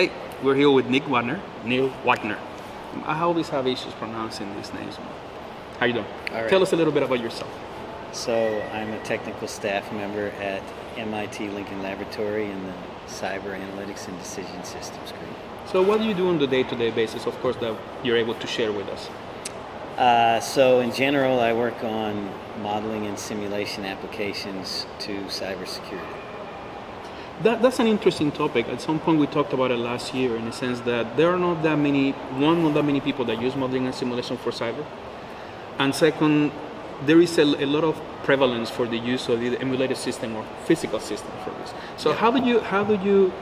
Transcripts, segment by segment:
Hey, we're here with Neal Wagner. I always have issues pronouncing these names. How you doing? All right. Tell us a little bit about yourself. So I'm a technical staff member at MIT Lincoln Laboratory in the Cyber Analytics and Decision Systems group. So what do you do on the day-to-day basis, of course, that you're able to share with us? So in general, I work on modeling and simulation applications to cybersecurity. That's an interesting topic. At some point we talked about it last year in the sense that there are not that many people that use modeling and simulation for cyber. And second, there is a lot of prevalence for the use of the emulated system or physical system for this. So how do you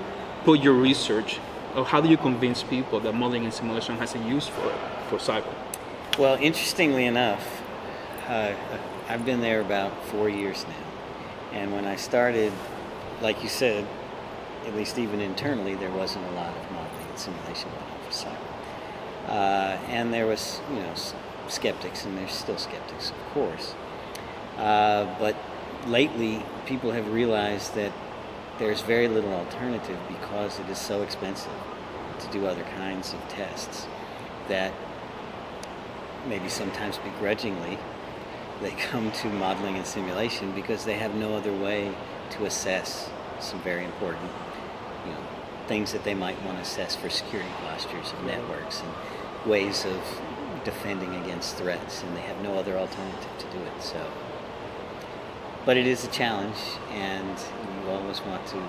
put your research, or how do you convince people that modeling and simulation has a use for cyber? Well, interestingly enough, I've been there about 4 years now. And when I started, like you said, at least even internally, there wasn't a lot of modeling and simulation going on for cyber. And there was, skeptics, and there's still skeptics, of course. But lately, people have realized that there's very little alternative because it is so expensive to do other kinds of tests that maybe sometimes begrudgingly they come to modeling and simulation because they have no other way to assess some very important things that they might want to assess for security postures of networks and ways of defending against threats, and they have no other alternative to do it. So, but it is a challenge, and you always want to.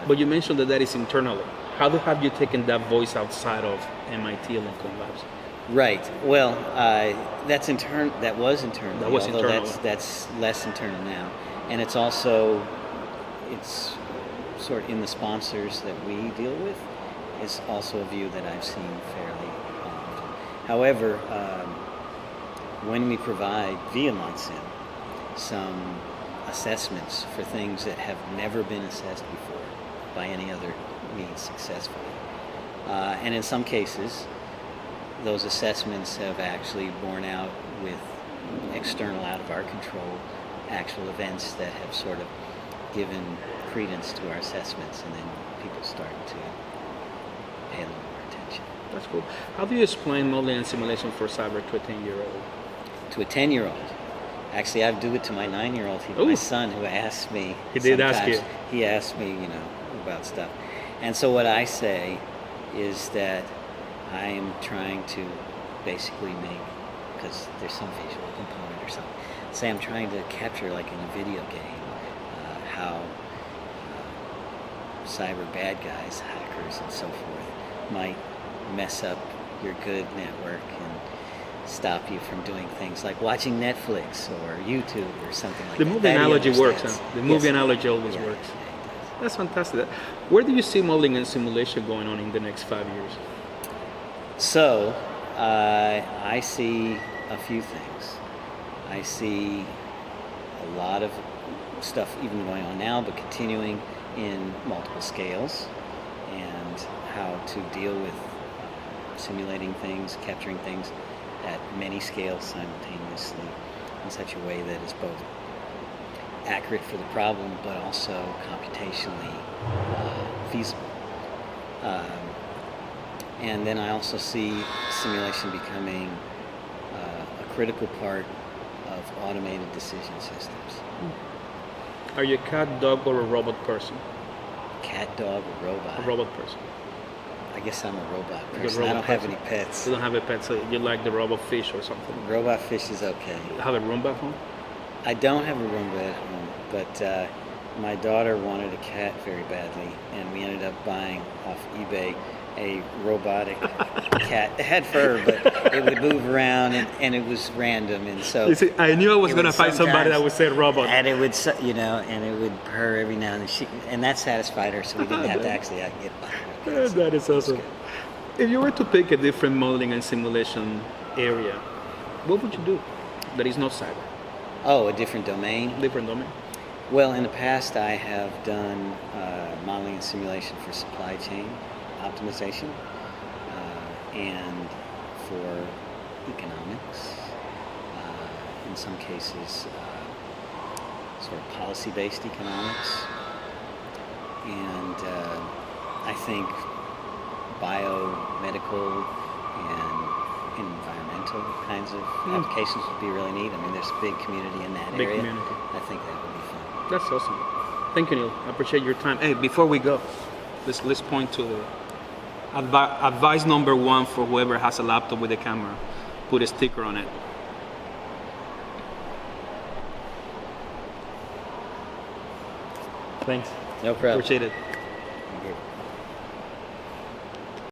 But you mentioned that is internally. How have you taken that voice outside of MIT and Lincoln Labs? Right. Well, that was internal. That was internal. That's less internal now, and it's also sort of in the sponsors that we deal with. Is also a view that I've seen fairly often. However, when we provide via ModSim some assessments for things that have never been assessed before by any other means successfully, and in some cases, those assessments have actually borne out with external, out of our control, actual events that have sort of given credence to our assessments, and then people start to pay a little more attention. That's cool. How do you explain modeling and simulation for cyber to a 10-year-old? To a 10-year-old? Actually, I do it to my 9-year-old, my son, who asks me. He did ask you. He asked me, about stuff. And so what I say is that I am trying to basically make, because there's some visual component or something, say I'm trying to capture, like in a video game, how cyber bad guys, hackers and so forth, might mess up your good network and stop you from doing things like watching Netflix or YouTube or something like that. The movie analogy works. The movie analogy always works. That's fantastic. Where do you see modeling and simulation going on in the next 5 years? So, I see a few things. I see a lot of stuff even going on now, but continuing in multiple scales, and how to deal with simulating things, capturing things at many scales simultaneously in such a way that is both accurate for the problem but also computationally feasible. And then I also see simulation becoming a critical part of automated decision systems. Are you a cat, dog, or a robot person? Cat, dog, or robot? A robot person. I guess I'm a robot person. I don't have any pets. You don't have a pet, so you like the robot fish or something? Robot fish is okay. You have a Roomba at home? I don't have a Roomba at home, but my daughter wanted a cat very badly, and we ended up buying off eBay a robotic cat. It had fur, but it would move around, and it was random, and so. You see, I knew I was going to find somebody that would say robot. And it would, and it would purr every now and then. And that satisfied her, so we didn't have to actually get it. That is awesome. If you were to pick a different modeling and simulation area, what would you do that is not cyber? Oh, a different domain? Different domain. Well, in the past, I have done modeling and simulation for supply chain optimization and for economics. In some cases, sort of policy-based economics. And I think biomedical and environmental kinds of applications would be really neat. I mean, there's a big community in that Big area. community. I think that would be fun. That's awesome. Thank you, Neal. I appreciate your time. Hey, before we go, let's point to the advice number 1 for whoever has a laptop with a camera. Put a sticker on it. Thanks. No problem. Appreciate it.